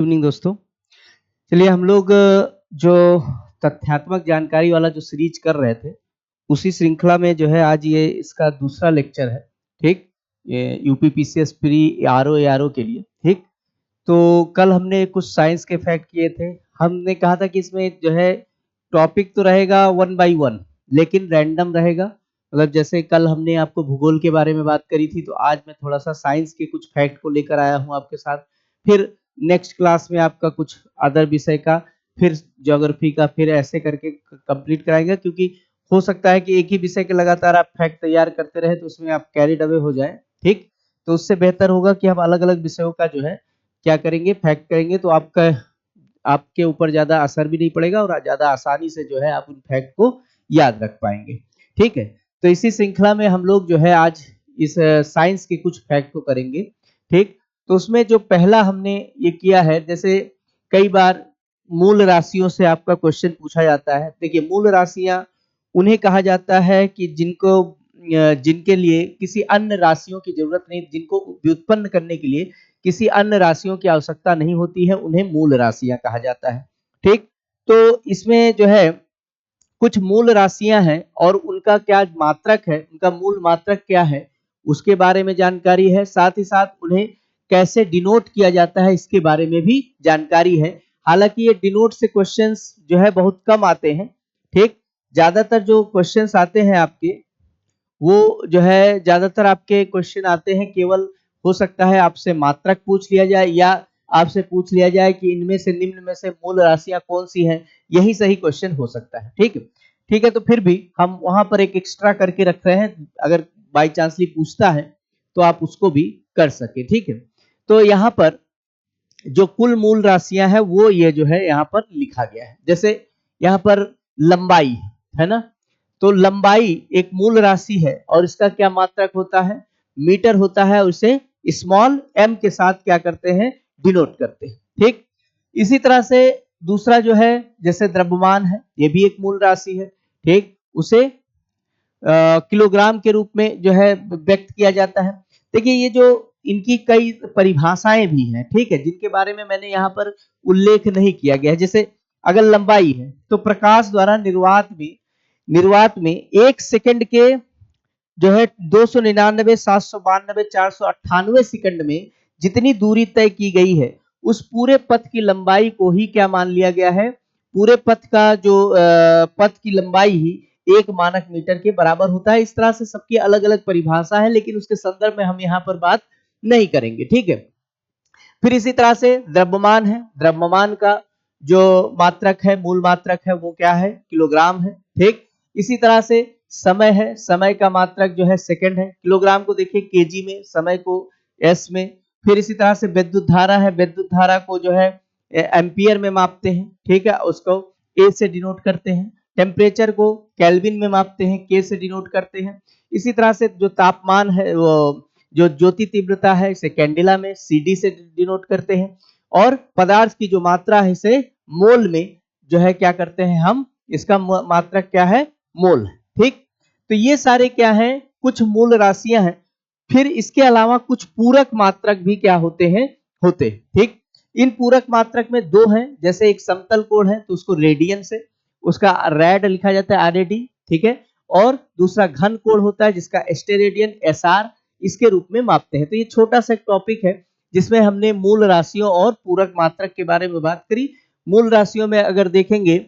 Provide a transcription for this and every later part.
Evening दोस्तों। चलिए हम लोग जो तथ्यात्मक जानकारी वाला जो सीरीज कर रहे थे, उसी श्रृंखला में जो है आज ये इसका दूसरा लेक्चर है, ठीक? ये यूपीपीसीएस प्री आरओ एआरओ के लिए, ठीक? तो कल हमने कुछ साइंस के फैक्ट किए थे। हमने कहा था कि इसमें जो है टॉपिक तो रहेगा 1 बाय 1 लेकिन रैंडम रहेगा। मतलब जैसे कल हमने आपको भूगोल के बारे में बात करी थी, तो आज मैं थोड़ा-सा साइंस के कुछ फैक्ट को लेकर आया हूँ आपके साथ। फिर नेक्स्ट क्लास में आपका कुछ अदर विषय का, फिर ज्योग्राफी का, फिर ऐसे करके कंप्लीट कराएंगे, क्योंकि हो सकता है कि एक ही विषय के लगातार आप फैक्ट तैयार करते रहे तो उसमें आप कैरिड अवे हो जाए, ठीक? तो उससे बेहतर होगा कि हम अलग-अलग विषयों का जो है क्या करेंगे, फैक्ट करेंगे, तो आपके ऊपर ज़्यादा असर भी नहीं पड़ेगा और ज़्यादा आसानी से जो है आप उन फैक्ट को याद रख पाएंगे, ठीक है? तो इसी श्रृंखला में हम लोग जो है आज इस साइंस के कुछ फैक्ट को करेंगे, ठीक? तो उसमें जो पहला हमने ये किया है, जैसे कई बार मूल राशियों से आपका क्वेश्चन पूछा जाता है। देखिए, मूल राशियाँ उन्हें कहा जाता है कि जिनके लिए किसी अन्य राशियों की ज़रूरत नहीं, जिनको व्युत्पन्न करने के लिए किसी अन्य राशियों की आवश्यकता नहीं होती है, उन्हें मूल राशियाँ कहा जाता है, ठीक? तो इसमें जो है कुछ मूल राशियाँ हैं और उनका क्या मात्रक है, उनका मूल मात्रक क्या है, उसके बारे में जानकारी है। साथ ही साथ उन्हें कैसे डिनोट किया जाता है, इसके बारे में भी जानकारी है। हालाँकि ये डिनोट से क्वेश्चंस जो है बहुत कम आते हैं, ठीक? ज़्यादातर जो क्वेश्चंस आते हैं आपके, वो जो है ज़्यादातर आपके क्वेश्चन आते हैं, केवल हो सकता है आपसे मात्रक पूछ लिया जाए या आपसे पूछ लिया जाए कि इनमें से निम्न में से मूल राशियाँ कौन-सी हैं, यही सही क्वेश्चन हो सकता है, ठीक है? ठीक है, तो फिर भी हम वहाँ पर एक एक्स्ट्रा करके रख रहे हैं, अगर बाय चांसली पूछता है, तो आप उसको भी कर सकें, ठीक है? तो यहाँ पर जो कुल मूल राशियाँ हैं, वो ये जो है यहाँ पर लिखा गया है। जैसे यहाँ पर लंबाई, है ना? तो लंबाई एक मूल राशि है और इसका क्या मात्रक होता है? मीटर होता है, उसे स्मॉल m के साथ क्या करते हैं? डिनोट करते हैं, ठीक? इसी तरह से दूसरा जो है, जैसे द्रव्यमान है, ये भी एक मूल राशि है, ठीक? उसे किलोग्राम के रूप में जो है व्यक्त किया जाता है। देखिए, ये जो इनकी कई परिभाषाएं भी हैं, ठीक है, जिनके बारे में मैंने यहाँ पर उल्लेख नहीं किया गया है। जैसे अगर लंबाई है, तो प्रकाश द्वारा निर्वात में 1 सेकंड के जो है 299, 792, 498 सेकंड में जितनी दूरी तय की गई है, उस पूरे पथ की लंबाई को ही क्या मान लिया गया है? पूरे पथ का जो पथ की लंबाई ही 1 मानक मीटर के बराबर होता है। इस तरह से सबकी अलग-अलग परिभाषा है, लेकिन उसके संदर्भ में हम यहाँ पर बात नहीं करेंगे, ठीक है? फिर इसी तरह से द्रव्यमान है, द्रव्यमान का जो मात्रक है, मूल मात्रक है, वो क्या है? किलोग्राम है, ठीक? इसी तरह से समय है, समय का मात्रक जो है सेकंड है, किलोग्राम को देखिए केजी में, समय को एस में। फिर इसी तरह से विद्युत धारा है, विद्युत धारा को जो है एम्पियर में मापते हैं, ठीक है? उसको ए से डिनोट करते हैं। टेम्परेचर को केल्विन में मापते हैं, के से डिनोट करते हैं। इसी तरह से जो तापमान है, वो जो ज्योति तीव्रता है, इसे कैंडेला में सीडी से डिनोट करते हैं। और पदार्थ की जो मात्रा है, इसे मोल में जो है क्या करते हैं हम? इसका मात्रक क्या है? मोल, ठीक? तो ये सारे क्या हैं? कुछ मूल राशियां हैं। फिर इसके अलावा कुछ पूरक मात्रक भी क्या होते हैं? ठीक? इन पूरक मात्रक में 2 हैं, जैसे एक समतल कोण है तो उसको रेडियन से, उसका रैड लिखा जाता है, RAD, ठीक है? और दूसरा घन कोण होता है जिसका स्टेरेडियन, SR, इसके रूप में मापते हैं। तो ये छोटा सा टॉपिक है जिसमें हमने मूल राशियों और पूरक मात्रक के बारे में बात करी। मूल राशियों में अगर देखेंगे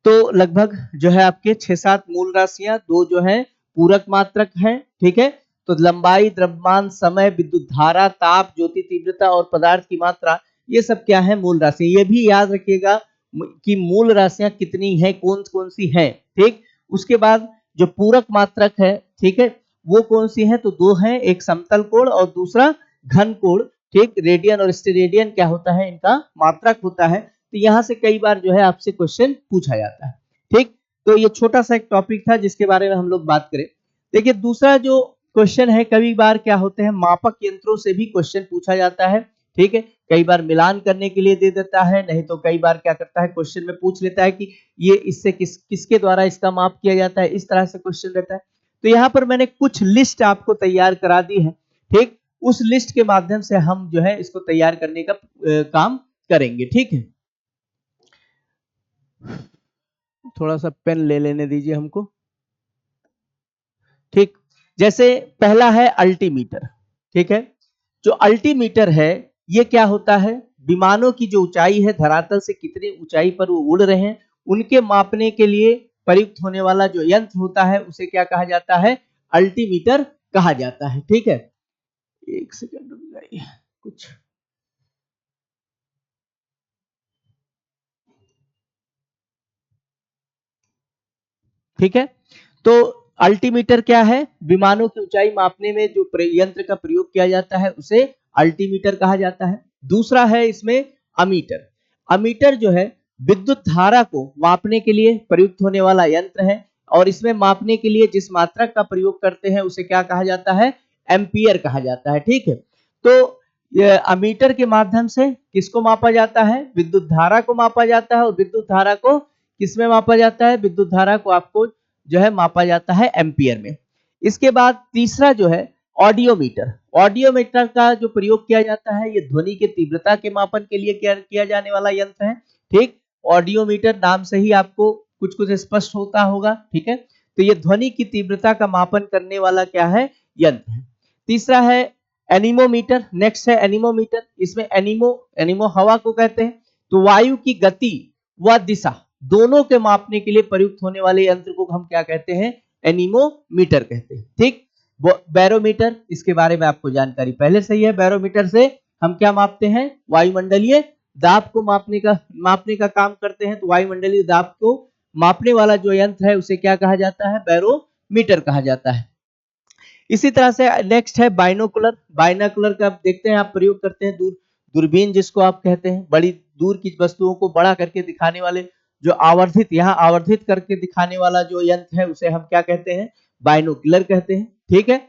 तो लगभग जो है आपके 6-7 मूल राशियां, 2 जो है पूरक मात्रक हैं, ठीक है? तो लंबाई, द्रव्यमान, समय, विद्युत धारा, ताप, ज्योति तीव्रता और पदार्थ की मात्रा, ये सब क्या है? मूल राशि। ये भी याद रखिएगा कि मूल राशियां कितनी हैं, कौन-कौन सी हैं, ठीक? उसके बाद जो पूरक मात्रक है, ठीक है, वो कौन सी है? तो 2 हैं, एक समतल कोण और दूसरा घन कोण, ठीक? रेडियन और स्टेरेडियन क्या होता है? इनका मात्रक होता है। तो यहाँ से कई बार जो है आपसे क्वेश्चन पूछा जाता है, ठीक? तो ये छोटा सा एक टॉपिक था जिसके बारे में हम लोग बात करें। देखिए, दूसरा जो क्वेश्चन है, कई बार क्या होते हैं, मापक यंत्रों से भी क्वेश्चन पूछा जाता है, ठीक है? कई बार मिलान करने के लिए दे देता है, नहीं तो कई बार क्या करता है, क्वेश्चन में पूछ लेता है कि ये इससे किसके द्वारा इसका माप किया जाता है, इस तरह से क्वेश्चन रहता है। तो यहाँ पर मैंने कुछ लिस्ट आपको तैयार करा दी है, ठीक? उस लिस्ट के माध्यम से हम जो है इसको तैयार करने का काम करेंगे। ठीक है, थोड़ा सा पेन ले लेने दीजिए हमको। ठीक, जैसे पहला है अल्टीमीटर। ठीक है, जो अल्टीमीटर है ये क्या होता है, विमानों की जो ऊंचाई है, धरातल से कितनी ऊंचाई पर वो उड़ रहे हैं, उनके मापने के लिए प्रयुक्त होने वाला जो यंत्र होता है उसे क्या कहा जाता है, अल्टीमीटर कहा जाता है। ठीक है, एक सेकंड रुक जाइए कुछ। ठीक है, तो अल्टीमीटर क्या है, विमानों की ऊंचाई मापने में जो यंत्र का प्रयोग किया जाता है उसे अल्टीमीटर कहा जाता है। दूसरा है इसमें अमीटर। अमीटर जो है विद्युत धारा को मापने के लिए प्रयुक्त होने वाला यंत्र है, और इसमें मापने के लिए जिस मात्रक का प्रयोग करते हैं उसे क्या कहा जाता है, एम्पियर कहा जाता है। ठीक है, तो ये अमीटर के माध्यम से किसको मापा जाता है, विद्युत धारा को मापा जाता है, और विद्युत धारा को किसमें मापा जाता है, विद्युत धारा को आपको जो है मापा जाता है एम्पियर में। इसके बाद तीसरा जो है ऑडियोमीटर। ऑडियोमीटर का जो प्रयोग किया जाता है ये ध्वनि के तीव्रता के मापन के लिए किया जाने वाला यंत्र है। ठीक, ऑडियोमीटर नाम से ही आपको कुछ कुछ स्पष्ट होता होगा। ठीक है, तो ये ध्वनि की तीव्रता का मापन करने वाला क्या है, यंत्र है। तीसरा है एनीमोमीटर। नेक्स्ट है एनीमोमीटर। इसमें एनीमो हवा को कहते हैं, तो वायु की गति व दिशा दोनों के मापने के लिए प्रयुक्त होने वाले यंत्र को हम क्या कहते हैं, एनीमोमीटर कहते हैं। ठीक, बैरोमीटर, इसके बारे में आपको जानकारी पहले से ही है। बैरोमीटर से हम क्या मापते हैं, वायुमंडलीय दाब को मापने का काम करते हैं। तो वायुमंडलीय दाब को मापने वाला जो यंत्र है उसे क्या कहा जाता है, बैरोमीटर कहा जाता है। इसी तरह से नेक्स्ट है बाइनोकुलर। बाइनोकुलर का आप देखते हैं, आप प्रयोग करते हैं, दूरबीन जिसको आप कहते हैं, बड़ी दूर की वस्तुओं को बड़ा करके दिखाने वाले, जो आवर्धित, यहाँ आवर्धित करके दिखाने वाला जो यंत्र है उसे हम क्या कहते हैं, बाइनोकुलर कहते हैं। ठीक है,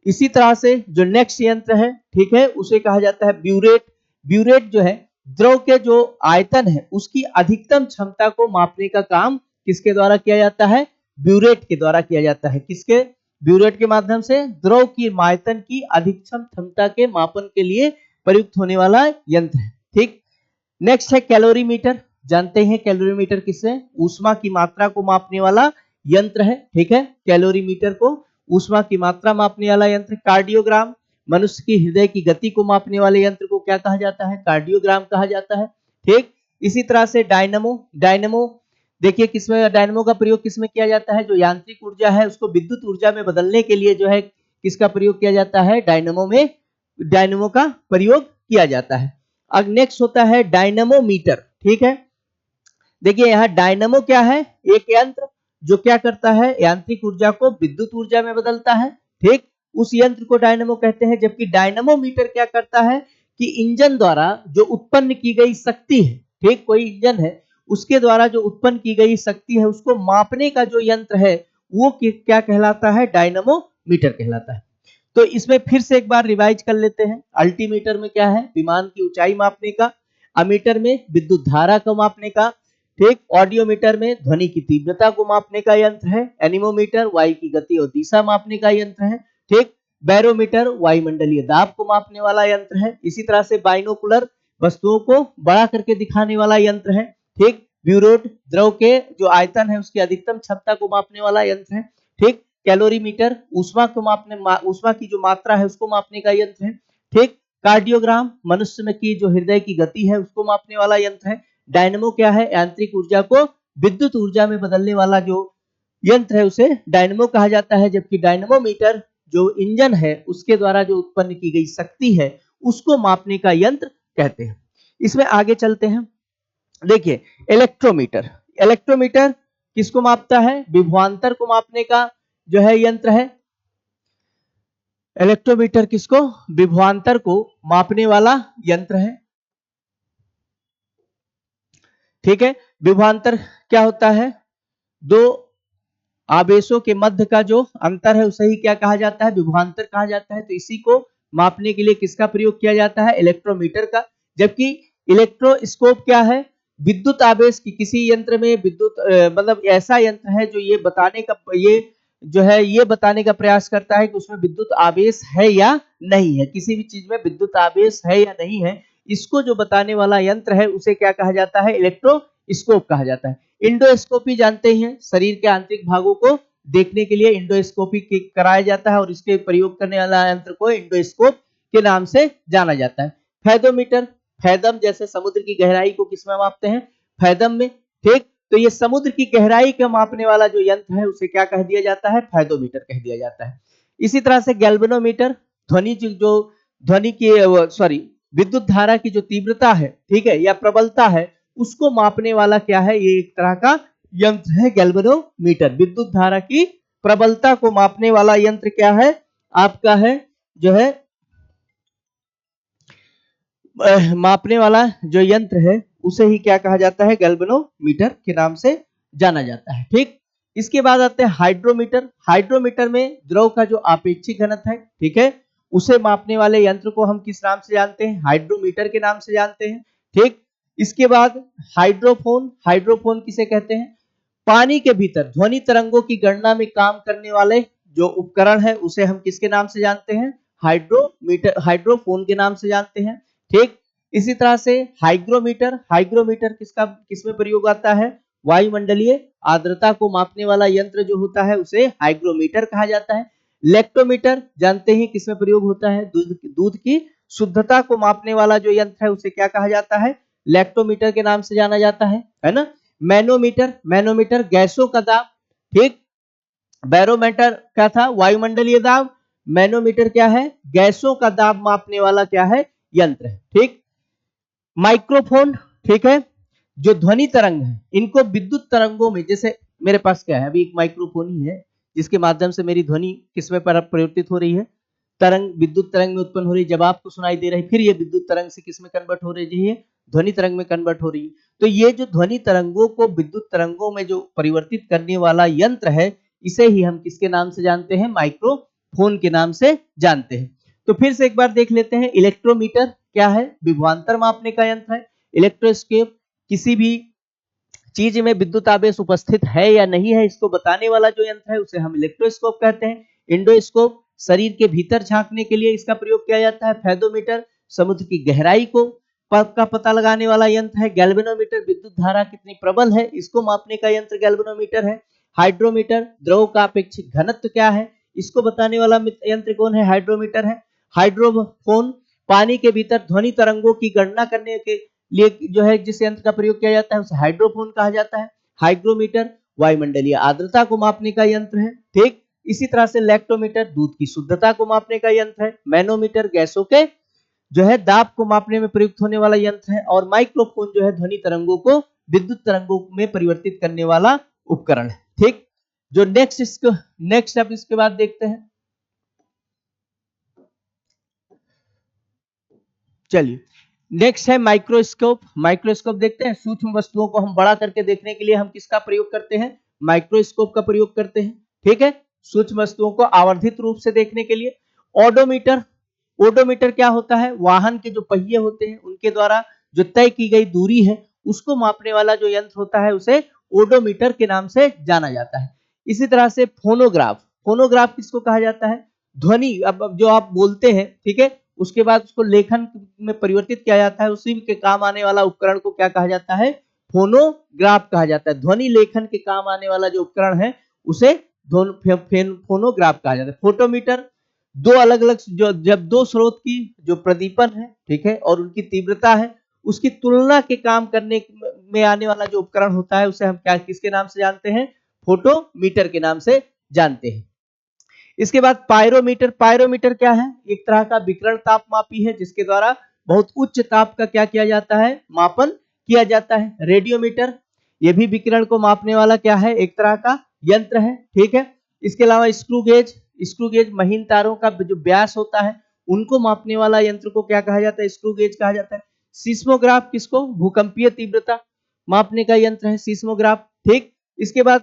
इसी तरह से जो नेक्स्ट यंत्र है, ठीक है, उसे कहा जाता है ब्यूरेट। ब्यूरेट जो है द्रव के जो आयतन है उसकी अधिकतम क्षमता को मापने का काम किसके द्वारा किया जाता है, ब्यूरेट के द्वारा किया जाता है। किसके, ब्यूरेट के माध्यम से द्रव की आयतन की अधिकतम क्षमता के मापन के लिए प्रयुक्त होने वाला यंत्र है। ठीक, नेक्स्ट है कैलोरीमीटर। जानते हैं कैलोरीमीटर किससे, ऊष्मा की मात्रा को मापने वाला यंत्र है। ठीक है, कैलोरीमीटर को ऊष्मा की मात्रा मापने वाला यंत्र। कार्डियोग्राम, मनुष्य की हृदय की गति को मापने वाले यंत्र को क्या कहा जाता है, कार्डियोग्राम कहा जाता है। ठीक, इसी तरह से डायनमो। डायनमो देखिए किसमें, डायनमो का प्रयोग किसमें किया जाता है, जो यांत्रिक ऊर्जा है उसको विद्युत ऊर्जा में बदलने के लिए जो है किसका प्रयोग किया जाता है, डायनमो में, डायनमो का प्रयोग किया जाता है। अब नेक्स्ट होता है डायनमोमीटर। ठीक है, देखिए यहाँ डायनमो क्या है, एक यंत्र जो क्या करता है, यांत्रिक ऊर्जा को विद्युत ऊर्जा में बदलता है। ठीक, उस यंत्र को डायनमो कहते हैं। जबकि डायनमोमीटर क्या करता है कि इंजन द्वारा जो उत्पन्न की गई शक्ति है, ठीक, कोई इंजन है उसके द्वारा जो उत्पन्न की गई शक्ति है उसको मापने का जो यंत्र है वो क्या कहलाता है, डायनमोमीटर कहलाता है। तो इसमें फिर से एक बार रिवाइज कर लेते हैं। अल्टीमीटर में क्या है, विमान की ऊंचाई मापने का। अमीटर में विद्युत धारा को मापने का। ठीक, ऑडियोमीटर में ध्वनि की तीव्रता को मापने का यंत्र है। एनीमोमीटर वायु की गति और दिशा मापने का यंत्र है। ठीक, बैरोमीटर वायुमंडलीय दाब को मापने वाला यंत्र है। इसी तरह से बाइनोकुलर वस्तुओं को बड़ा करके दिखाने वाला यंत्र है। ठीक, ब्यूरोट द्रव के जो आयतन है उसकी अधिकतम क्षमता को मापने वाला यंत्र है। ठीक, कैलोरीमीटर ऊष्मा को मापने, ऊष्मा की जो मात्रा है उसको मापने का यंत्र है। ठीक, कार्डियोग्राम मनुष्य में की जो हृदय की गति है उसको मापने वाला यंत्र है। डायनमो क्या है, यांत्रिक ऊर्जा को विद्युत ऊर्जा में बदलने वाला जो यंत्र है उसे डायनमो कहा जाता है। जबकि डायनमोमीटर जो इंजन है उसके द्वारा जो उत्पन्न की गई शक्ति है उसको मापने का यंत्र कहते हैं। इसमें आगे चलते हैं। देखिए इलेक्ट्रोमीटर। इलेक्ट्रोमीटर किसको मापता है, विभवांतर को मापने का जो है यंत्र है। इलेक्ट्रोमीटर किसको, विभवांतर को मापने वाला यंत्र है। ठीक है, विभवांतर क्या होता है, दो आवेशों के मध्य का जो अंतर है उसे ही क्या कहा जाता है, विभवांतर कहा जाता है। तो इसी को मापने के लिए किसका प्रयोग किया जाता है, इलेक्ट्रोमीटर का। जबकि इलेक्ट्रोस्कोप क्या है, विद्युत आवेश की किसी यंत्र में विद्युत मतलब ऐसा यंत्र है जो ये बताने का, ये जो है ये बताने का प्रयास करता है कि उसमें विद्युत आवेश है या नहीं है, किसी भी चीज में विद्युत आवेश है या नहीं है, इसको जो बताने वाला यंत्र है उसे क्या कहा जाता है, इलेक्ट्रोस्कोप कहा जाता है। इंडोस्कोपी जानते हैं, शरीर के आंतरिक भागों को देखने के लिए इंडोस्कोपी कराया जाता है और इसके प्रयोग करने वाला यंत्र को इंडोस्कोप के नाम से जाना जाता है। फैदोमीटर, फैदम जैसे समुद्र की गहराई को किसमें मापते हैं, फैदम में, ठीक। तो ये समुद्र की गहराई का मापने वाला जो यंत्र है उसे क्या कह दिया जाता है, फैदोमीटर कह दिया जाता है। इसी तरह से गैल्वेनोमीटर, ध्वनि जो ध्वनि की सॉरी विद्युत धारा की जो तीव्रता है, ठीक है, या प्रबलता है, उसको मापने वाला क्या है, ये एक तरह का यंत्र है गैल्वेनोमीटर। विद्युत धारा की प्रबलता को मापने वाला यंत्र क्या है, आपका है जो है मापने वाला जो यंत्र है उसे ही क्या कहा जाता है, गैल्वेनोमीटर के नाम से जाना जाता है, ठीक। इसके बाद आते हैं हाइड्रोमीटर। हाइड्रोमीटर में द्रव का जो आपेक्षिक घनत्व है, ठीक है, उसे मापने वाले यंत्र को हम किस नाम से जानते हैं, हाइड्रोमीटर के नाम से जानते हैं, ठीक। इसके बाद हाइड्रोफोन, हाइड्रोफोन किसे कहते हैं, पानी के भीतर ध्वनि तरंगों की गणना में काम करने वाले जो उपकरण है उसे हम किसके नाम से जानते हैं, हाइड्रोमीटर, हाइड्रोफोन के नाम से जानते हैं, ठीक। इसी तरह से हाइग्रोमीटर, हाइग्रोमीटर किसमें प्रयोग आता है, वायुमंडलीय आर्द्रता को मापने वाला यंत्र जो होता है उसे हाइग्रोमीटर कहा जाता है। लेक्टोमीटर जानते हैं किसमें प्रयोग होता है, दूध की शुद्धता को मापने वाला जो यंत्र है उसे क्या कहा जाता है, लेक्टोमीटर के नाम से जाना जाता है ना। मैनोमीटर, मैनोमीटर गैसों का दाब, ठीक। बैरोमीटर क्या था, वायुमंडलीय दाब, मैनोमीटर क्या है, गैसों का दाब मापने वाला क्या है, यंत्र है, ठीक। माइक्रोफोन, ठीक है, जो ध्वनि तरंग है इनको विद्युत तरंगों में, जैसे मेरे पास क्या है अभी एक माइक्रोफोन ही है जिसके माध्यम से मेरी ध्वनि किसमें परिवर्तित हो रही है, तरंग, विद्युत तरंग में उत्पन्न हो रही है, जब आपको सुनाई दे रही है, फिर ये विद्युत तरंग से किसमें कन्वर्ट हो रही है, ध्वनि तरंग में कन्वर्ट हो रही है। तो ये जो ध्वनि तरंगों को विद्युत तरंगों में जो परिवर्तित करने वाला यंत्र है, इसे ही हम किसके नाम से जानते हैं, माइक्रोफोन के नाम से जानते हैं। तो फिर से एक बार देख लेते हैं, इलेक्ट्रोमीटर क्या है, विभवांतर मापने का यंत्र है। इलेक्ट्रोस्कोप किसी भी चीज में विद्युत आवेश उपस्थित है या नहीं है इसको बताने वाला जो यंत्र है उसे हम इलेक्ट्रोस्कोप कहते हैं। इंडोस्कोप शरीर के भीतर झांकने के लिए इसका प्रयोग किया जाता है। फैदोमीटर समुद्र की गहराई को का पता लगाने वाला यंत्र है। गैल्वेनोमीटर विद्युत धारा कितनी प्रबल है इसको मापने का यंत्र गैल्वेनोमीटर है। हाइड्रोमीटर द्रव का अपेक्षित घनत्व क्या है इसको बताने वाला यंत्र कौन है, हाइड्रोमीटर है। हाइड्रोफोन पानी के भीतर ध्वनि तरंगों की गणना करने के लिए जो है जिस यंत्र का प्रयोग किया जाता है उसे हाइड्रोफोन कहा जाता है। हाइग्रोमीटर वायुमंडलीय आर्द्रता को मापने का यंत्र है, ठीक। इसी तरह से लैक्टोमीटर दूध की शुद्धता को मापने का यंत्र है। मैनोमीटर गैसों के जो है दाब को मापने में प्रयुक्त होने वाला यंत्र है। और माइक्रोफोन जो है ध्वनि तरंगों को विद्युत तरंगों में परिवर्तित करने वाला उपकरण है, ठीक। जो नेक्स्ट अब इसके बाद देखते हैं, चलिए नेक्स्ट है माइक्रोस्कोप। माइक्रोस्कोप देखते हैं, सूक्ष्म वस्तुओं को हम बड़ा करके देखने के लिए हम किसका प्रयोग करते हैं, माइक्रोस्कोप का प्रयोग करते हैं, ठीक है, सूक्ष्म वस्तुओं को आवर्धित रूप से देखने के लिए। ओडोमीटर, ओडोमीटर क्या होता है, वाहन के जो पहिए होते हैं उनके द्वारा जो तय की गई दूरी है उसको मापने वाला जो यंत्र होता है उसे ओडोमीटर के नाम से जाना जाता है। इसी तरह से फोनोग्राफ, फोनोग्राफ किसको कहा जाता है, ध्वनि अब जो आप बोलते हैं, ठीक है, उसके बाद उसको लेखन में परिवर्तित किया जाता है, उसी के काम आने वाला उपकरण को क्या कहा जाता है, फोनोग्राफ कहा जाता है। ध्वनि लेखन के काम आने वाला जो उपकरण है उसे फोनोग्राफ कहा जाता है। फोटोमीटर दो अलग अलग जो जब दो स्रोत की जो प्रदीपन है, ठीक है, और उनकी तीव्रता है उसकी तुलना के काम करने में आने वाला जो उपकरण होता है उसे हम क्या किसके नाम से जानते हैं, फोटोमीटर के नाम से जानते हैं। इसके बाद पायरोमीटर, पायरोमीटर क्या है, एक तरह का विकिरण ताप मापी है जिसके द्वारा बहुत उच्च ताप का क्या किया जाता है, मापन किया जाता है। रेडियोमीटर ये भी विकिरण को मापने वाला क्या है, एक तरह का यंत्र है, ठीक है। इसके अलावा स्क्रू गेज, स्क्रू गेज महीन तारों का जो व्यास होता है उनको मापने वाला यंत्र को क्या कहा जाता है, स्क्रू गेज कहा जाता है। सीस्मोग्राफ किसको, भूकंपीय तीव्रता मापने का यंत्र है सीस्मोग्राफ, ठीक। इसके बाद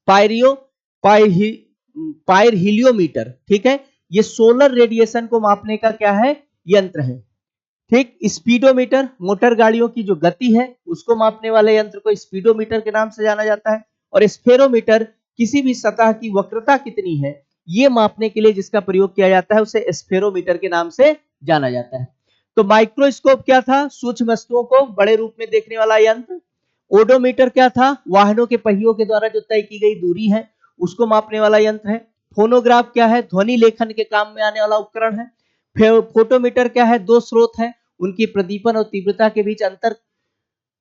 पायरियो पायरहिलियोमीटर, ठीक है, ये सोलर रेडिएशन को मापने का क्या है, यंत्र है, ठीक। स्पीडोमीटर मोटर गाड़ियों की जो गति है उसको मापने वाले यंत्र को स्पीडोमीटर के नाम से जाना जाता है। और स्फेरोमीटर किसी भी सतह की वक्रता कितनी है ये मापने के लिए जिसका प्रयोग किया जाता है उसे स्फेरोमीटर के नाम से जाना जाता है। तो माइक्रोस्कोप क्या था? सूक्ष्म वस्तुओं को बड़े रूप में देखने वाला यंत्र। ओडोमीटर क्या था? वाहनों के पहियों के द्वारा जो तय की गई दूरी है उसको मापने वाला यंत्र है। फोनोग्राफ क्या है? ध्वनि लेखन के काम में आने वाला उपकरण है। फोटोमीटर क्या है? दो स्रोत है, उनकी प्रदीपन और तीव्रता के बीच अंतर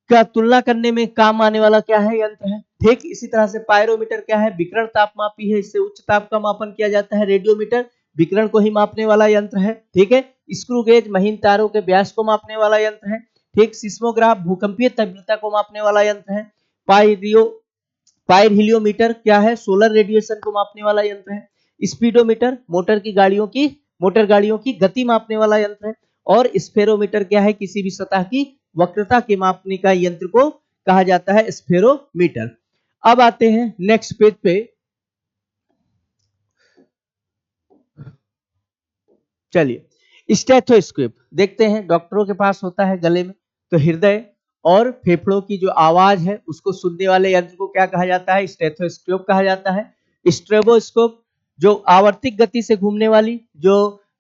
का तुलना करने में काम आने वाला क्या है? यंत्र है। ठीक इसी तरह से पायरोमीटर क्या है? विकिरण तापमापी है, इससे उच्च ताप का मापन किया जाता है। रेडियोमीटर विकिरण को ही मापने वाला यंत्र है। ठीक है। स्क्रू गेज महीन तारों के व्यास को मापने वाला यंत्र है। ठीक। सिस्मोग्राफ भूकंपीय तीव्रता को मापने वाला यंत्र है। पायरियोमीटर क्या है? सोलर रेडिएशन को मापने वाला यंत्र है। स्पीडोमीटर मोटर गाड़ियों की गति मापने वाला यंत्र है। और स्फेरोमीटर क्या है? किसी भी सतह की वक्रता के मापने का यंत्र को कहा जाता है स्फेरोमीटर। अब आते हैं नेक्स्ट पेज पे। चलिए स्टेथोस्कोप देखते हैं। डॉक्टरों के पास होता है गले में, तो हृदय और फेफड़ों की जो आवाज है उसको सुनने वाले यंत्र को क्या कहा जाता है? स्टेथोस्कोप कहा जाता है। स्ट्रेबोस्कोप जो आवर्तिक गति से घूमने वाली जो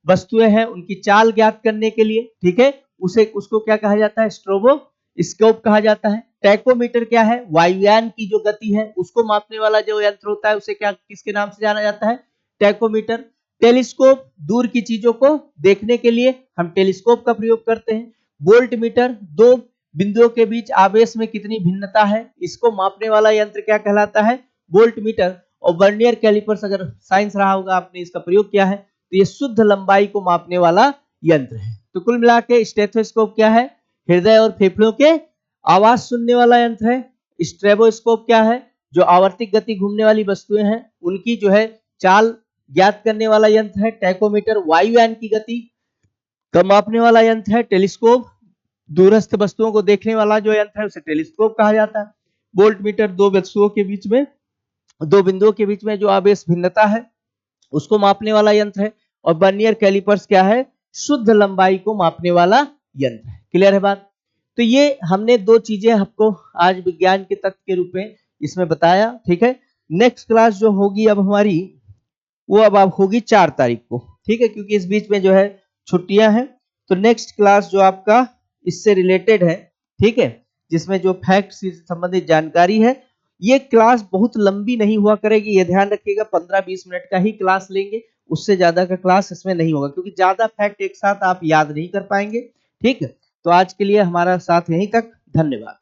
वस्तुएं हैं उनकी चाल ज्ञात करने के लिए, ठीक है, उसको क्या कहा जाता है? स्ट्रोबोस्कोप कहा जाता है। टैकोमीटर क्या है? वायुयान की जो गति है उसको मापने वाला जो यंत्र होता है उसे क्या किसके नाम से जाना जाता है? टैकोमीटर। टेलीस्कोप दूर की चीजों को देखने के लिए हम टेलीस्कोप का प्रयोग करते हैं। वोल्ट मीटर दो बिंदुओं के बीच आवेश में कितनी भिन्नता है इसको मापने वाला यंत्र क्या कहलाता है? Volt meter. और वर्नियर कैलिपर्स अगर साइंस रहा होगा आपने इसका प्रयोग किया है तो ये शुद्ध लंबाई को मापने वाला यंत्र है। तो कुल मिला के स्टेथोस्कोप क्या है? हृदय और फेफड़ों के आवाज सुनने वाला यंत्र है। स्ट्रेबोस्कोप क्या है? जो आवर्तिक गति घूमने वाली वस्तुएं हैं उनकी जो है चाल ज्ञात करने वाला यंत्र है। टैकोमीटर वायुयान की गति का मापने वाला यंत्र है। टेलीस्कोप दूरस्थ वस्तुओं को देखने वाला जो यंत्र है उसे टेलीस्कोप कहा जाता है। वोल्ट मीटर दो बिंदुओं के बीच में जो आवेश भिन्नता है उसको मापने वाला यंत्र है। और वर्नियर कैलिपर्स क्या है? शुद्ध लंबाई को मापने वाला यंत्र है। क्लियर है बात? तो ये हमने दो चीजें आपको आज विज्ञान के तत्व के रूप में इसमें बताया। ठीक है। नेक्स्ट क्लास जो होगी अब हमारी वो अब आप होगी 4 तारीख को। ठीक है, क्योंकि इस बीच में जो है छुट्टियां हैं। तो नेक्स्ट क्लास जो आपका इससे रिलेटेड है, ठीक है, जिसमें जो फैक्ट से संबंधित जानकारी है, ये क्लास बहुत लंबी नहीं हुआ करेगी, ये ध्यान रखिएगा। 15-20 मिनट का ही क्लास लेंगे, उससे ज्यादा का क्लास इसमें नहीं होगा, क्योंकि ज्यादा फैक्ट एक साथ आप याद नहीं कर पाएंगे। ठीक है, तो आज के लिए हमारा साथ यहीं तक। धन्यवाद।